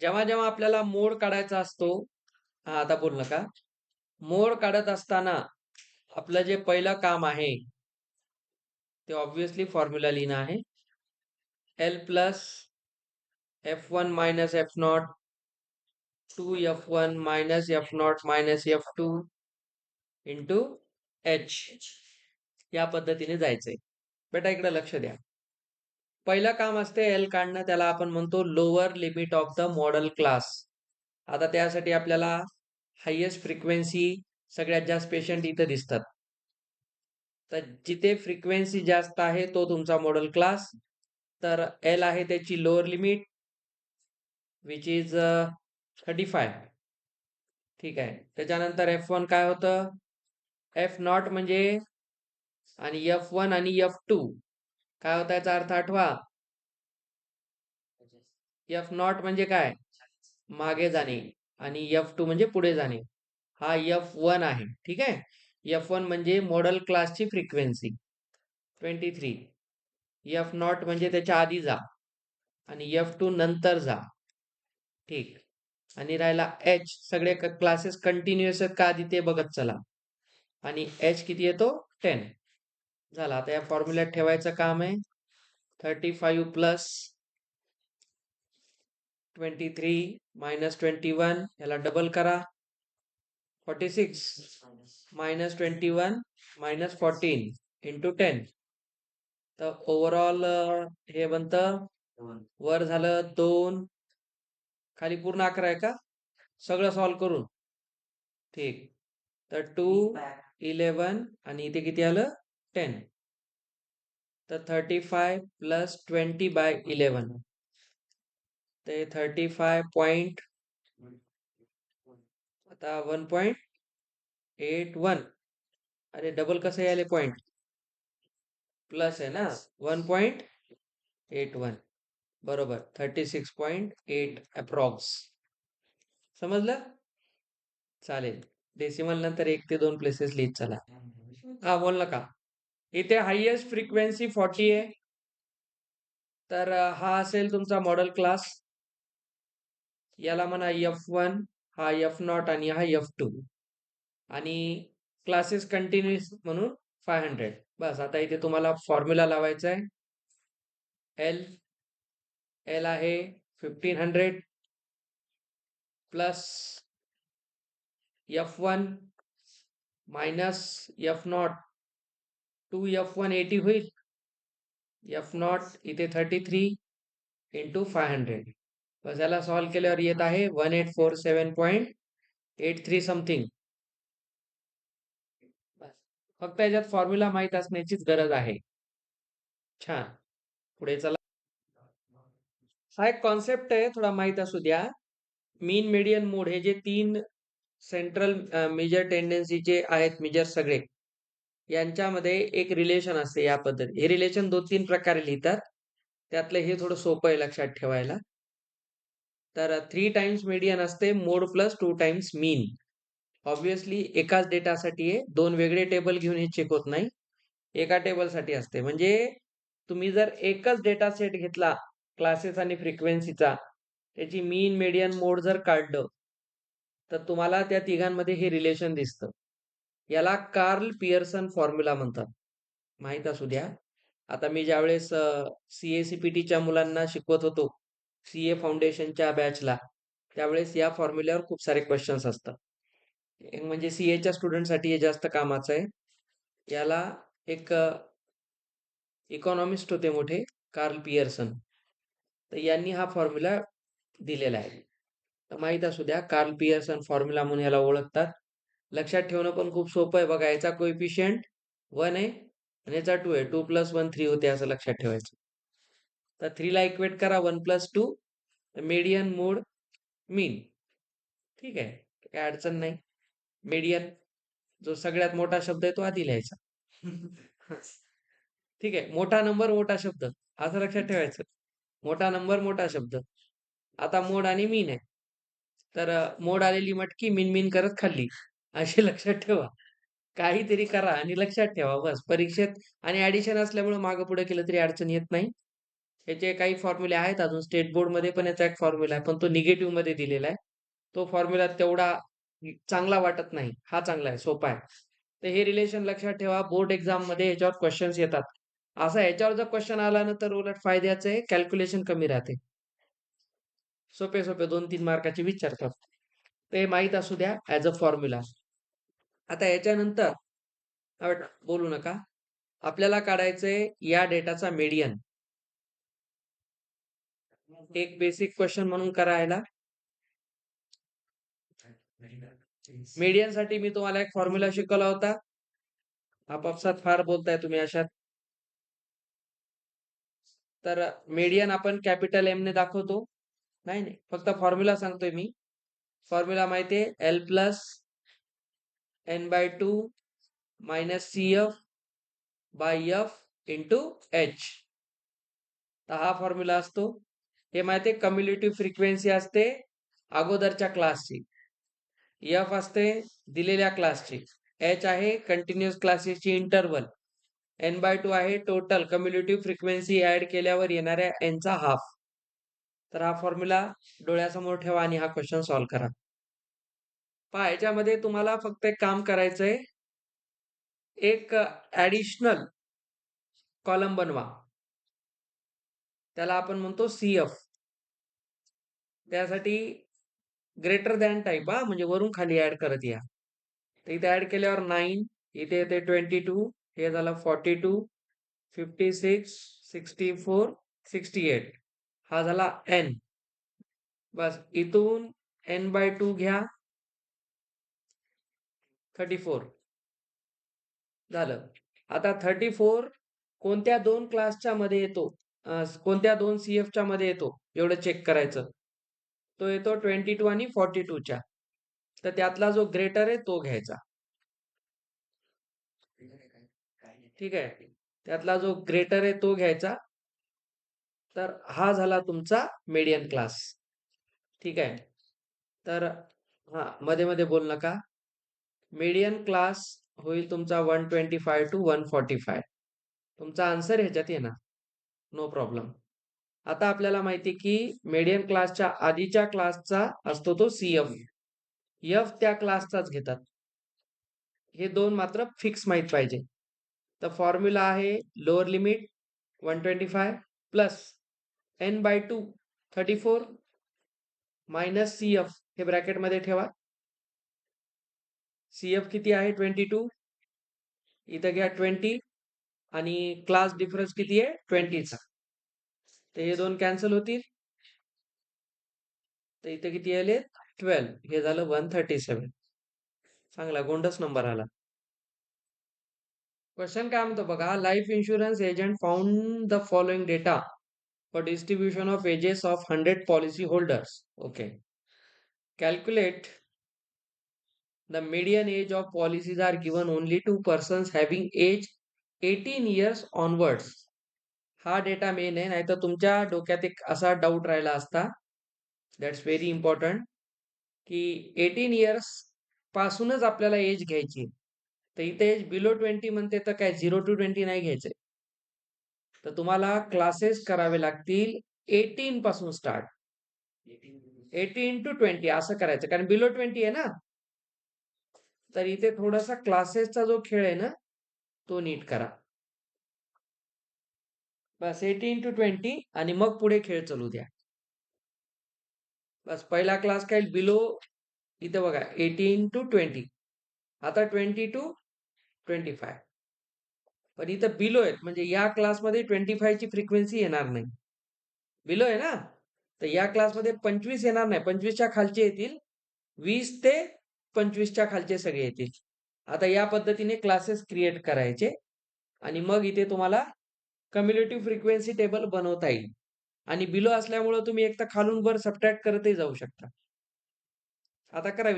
जेव्हा जेव्हा आपल्याला मोड काढायचा असतो, हा आता बोल नका. मोड काढत असताना आपलं जे पहिलं काम आहे ते ऑब्व्हियसली फॉर्म्युला लिहिणं आहे. L plus F one minus F naught two F one minus F naught minus F two into H, या पद्धतीने जायचंय. बेटा इकडे लक्ष द्या. पहिलं काम असते एल काढणं, त्याला आपण म्हणतो lower limit of the model class. आता त्यासाठी आपल्याला हायेस्ट फ्रिक्वेन्सी, सगळ्यात जास्त पेशंट इथे दिसतात. तर जिथे फ्रिक्वेन्सी जास्त आहे तो तुमचा मॉडेल क्लास. तर एल आहे त्याची लोअर लिमिट विच इज 35. ठीक आहे. त्याच्यानंतर F1 काय होतं, एफ नॉट म्हणजे, आणि F1 आणि F2 काय होता याचा अर्थ आठवा. एफ नॉट म्हणजे काय, मागे जाणे, आणि F2 म्हणजे पुढे जाणे. हा F1 आहे. ठीक आहे. F1 म्हणजे मॉडेल क्लासची फ्रिक्वेन्सी 23. एफ नॉट म्हणजे त्याच्या आधी जा, आणि F2 नंतर जा. ठीक. आणि राहिला एच, सगळे क्लासेस कंटिन्युअस आहेत का आधी ते बघत चला. आणि एच किती येतो, 10. झाला. आता या फॉर्म्युल्यात ठेवायचं काम आहे. 35 प्लस 23 मायनस 21, याला डबल करा. 46 मायनस 21 मायनस 14 इंटू 10. तर ओव्हरऑल हे बनतं, वर झालं 2, खाली पूर्ण 11 आहे का सगळं सॉल्व करून. ठीक. तर 2 11 आणि इथे किती आलं, 10. तर 35 प्लस 20/11 ते 35 आता 1.81. अरे डबल कसं यायले पॉइंट, प्लस आहे ना, 1.81 बरोबर. 36.8 अप्रॉक्स. समजलं. चालेल. डेसिमल नंतर 1 ते 2 प्लेसेस लिहित चला. हा बोल नका. इथे हायेस्ट फ्रिक्वेन्सी 40 आहे. तर हा असेल तुमचा मॉडेल क्लास. याला म्हणा F1, हा एफ नॉट आणि हा F2. आणि क्लासेस कंटिन्युअस म्हणून 500. बस. आता इथे तुम्हाला फॉर्म्युला लावायचा आहे. एल एल आहे 1500 plus F1 minus F not, 2F1 80 होईल. एफ नॉट इथे 33 इंटू 500. बस. याला सॉल्व्ह केल्यावर येत आहे 1847.83 समथिंग. बस. फक्त याच्यात फॉर्म्युला माहित असण्याचीच गरज आहे. छान. पुढे चला. हा एक कॉन्सेप्ट आहे, थोडा माहित असू द्या. मीन मीडियन मोड हे जे 3 सेंट्रल मेजर टेंडन्सीचे आहेत, मेजर सगळे, यांच्यामध्ये एक रिलेशन असते या पद्धती. हे रिलेशन 2-3 प्रकारे लिहितात. त्यातलं हे थोडं सोपं आहे लक्षात ठेवायला. तर 3 टाइम्स मीडियन असते, मोड प्लस 2 टाइम्स मीन. ऑब्व्हियसली एकाच डेटासाठी आहे, 2 वेगळे टेबल घेऊन हे चेक होत नाही. एका टेबलसाठी असते. म्हणजे तुम्ही जर एकच डेटा सेट घेतला क्लासेस आणि फ्रिक्वेन्सीचा, त्याची मीन मीडियन मोड जर काढलं, तर तुम्हाला त्या तिघांमध्ये हे रिलेशन दिसतं. याला कार्ल पियर्सन फॉर्म्युला म्हणतात. माहित असू द्या. आता मी ज्यावेळेस CA-CPTच्या मुलांना शिकवत होतो, CA फाउंडेशनच्या बॅचला, त्यावेळेस या फॉर्म्युल्यावर खूप सारे क्वेश्चन्स असतात. एक म्हणजे CAच्या स्टुडंटसाठी हे जास्त कामाचं आहे. याला एक इकॉनॉमिस्ट होते मोठे, कार्ल पियर्सन, तर यांनी हा फॉर्म्युला दिलेला आहे. तर माहित असू द्या, कार्ल पियर्सन फॉर्म्युला म्हणून याला ओळखतात. लक्षात ठेवणं पण खूप सोपं आहे. बघा, याचा कोएफिशियंट 1 आहे आणि याचा 2 आहे. 2 + 1 3 होते, असं लक्षात ठेवायचं. तर 3 ला इक्वेट करा 1 + 2, मीडियन मोड मीन. ठीक आहे, काय अडचण नाही. मीडियन जो सगळ्यात मोठा शब्द आहे तो आधी लिहायचा. ठीक आहे. मोठा नंबर मोठा शब्द, असं लक्षात ठेवायचं. मोठा नंबर मोठा शब्द. आता मोड आणि मीन आहे. तर मोड आलेली मटकी मीन मीन करत खाल्ली, असे लक्षात ठेवा. काहीतरी करा आणि लक्षात ठेवा बस. परीक्षेत आणि ऍडिशन असल्यामुळे मागं पुढे केलं तरी अडचण येत नाही. याचे काही फॉर्म्युले आहेत अजून स्टेट बोर्ड मध्ये पण याचा एक फॉर्म्युला आहे, पण तो निगेटिव्ह मध्ये दिलेला आहे. तो फॉर्म्युला तेवढा चांगला वाटत नाही. हा चांगला आहे, सोपा आहे. तर हे रिलेशन लक्षात ठेवा. बोर्ड एक्झाम मध्ये याच्यावर क्वेश्चन्स येतात. असा याच्यावर जर क्वेश्चन आला ना तर उलट फायद्याचं आहे, कॅल्क्युलेशन कमी राहते. सोपे सोपे 2-3 मार्काचे विचारतात. ते माहीत असू द्या ऍज अ फॉर्म्युला. आता याच्यानंतर बोलू नका. आपल्याला काढायचंय या डेटाचा मीडियन. एक बेसिक क्वेश्चन म्हणून करायला. मीडियन साठी मी तुम्हाला एक फॉर्म्युला शिकवला होता. आपापसात फार बोलताय तुम्ही अशात. तर मीडियन आपण कॅपिटल एम ने दाखवतो. नाही, फक्त फॉर्म्युला सांगतोय मी. फॉर्म्युला माहितीये, L plus n/2 minus CF by F into H. तर हा फॉर्म्युला असतो. हे माहितीये, कम्युलेटिव्ह फ्रिक्वेन्सी असते अगोदरच्या क्लासची. F असते दिलेल्या क्लासची. H आहे कंटिन्युअस क्लासेसची इंटरवल. n/2 आहे टोटल कम्युलेटिव्ह फ्रिक्वेन्सी ऍड केल्यावर येणाऱ्या n चा हाफ. तर हा फॉर्म्युला डोळ्यासमोर ठेवा आणि हा क्वेश्चन सॉल्व्ह करा. पहा, याच्यामध्ये तुम्हाला फक्त एक काम करायचंय. एक ऍडिशनल कॉलम बनवा. त्याला आपण म्हणतो CF. त्यासाठी ग्रेटर दॅन टाईप, म्हणजे वरून खाली ऍड करत या. तर इथे ऍड केल्यावर 9, इथे येते 22, हे झालं 42, 56, 64, 68. हा झाला n. बस इथून n/2 घ्या, 34 झालं. आता 34 कोणत्या दोन क्लासच्या मध्ये येतो, कोणत्या दोन CF च्या मध्ये येतो एवढं चेक करायचं. तो येतो 22 आणि 42 च्या. तर त्यातला जो ग्रेटर आहे तो घ्यायचा. ठीक आहे, त्यातला जो ग्रेटर आहे तो घ्यायचा. तर हा झाला तुमचा मीडियन क्लास. ठीक आहे. तर मध्ये मध्ये बोल नका. मीडियन क्लास होईल तुमचा 125 to 145. तुमचा आन्सर ह्याच्यात येणार, नो प्रॉब्लेम. आता आपल्याला माहिती की मीडियन क्लासच्या आधीच्या क्लासचा असतो तो CF. F त्या क्लासचाच घेतात. हे दोन मात्र फिक्स माहित पाहिजे. तर फॉर्म्युला आहे lower limit 125 plus n/2 34 minus CF. हे ब्रॅकेट मध्ये ठेवा. CF किती आहे 22. इथं घ्या 20 आणि क्लास डिफरन्स किती आहे 20 चा. तर हे दोन कॅन्सल होतील. तर इथे किती आले 12. हे झालं 137. चांगला गोंडस नंबर आला. क्वेश्चन काय म्हणतो बघा. Life insurance agent found the following data for distribution of ages of 100 policy holders. Okay. Calculate the median age of policies are given only to persons having age 18 years onwards. हा data main आहे, नाहीतर तुमच्या डोक्यात एक असा doubt राहिला असता. That's very important की 18 इयर्स पासूनच आपल्याला एज घ्यायची. तर इथे एज बिलो 20 म्हणते, तर काय 0 to 20 नाही घ्यायचंय. तर तुम्हाला क्लासेस करावे लागतील 18 पासून स्टार्ट. 18 to 20 असं करायचं, कारण बिलो 20 आहे ना. तर इथे थोडासा क्लासेसचा जो खेळ आहे ना तो नीट करा. बस 18 to 20 आणि मग पुढे खेळ चालू द्या. बस पहिला क्लास काय बिलो, इथे बघा 18 to 20. आता 20 to 25. पण इथं बिलो आहेत, म्हणजे या क्लासमध्ये 25 ची फ्रिक्वेन्सी येणार नाही. बिलो आहे ना, तर या क्लासमध्ये 25 येणार नाही. 25च्या खालचे येतील, 20 ते 25च्या खालचे सगळे येतील. आता या पद्धतीने क्लासेस क्रिएट करायचे आणि मग इथे तुम्हाला कम्युलेटिव्ह फ्रिक्वेन्सी टेबल बनवता येईल. आणि बिलो असल्यामुळे तुम्ही एक तर खालून वर सबट्रॅक्ट करतही जाऊ शकता. आता करा.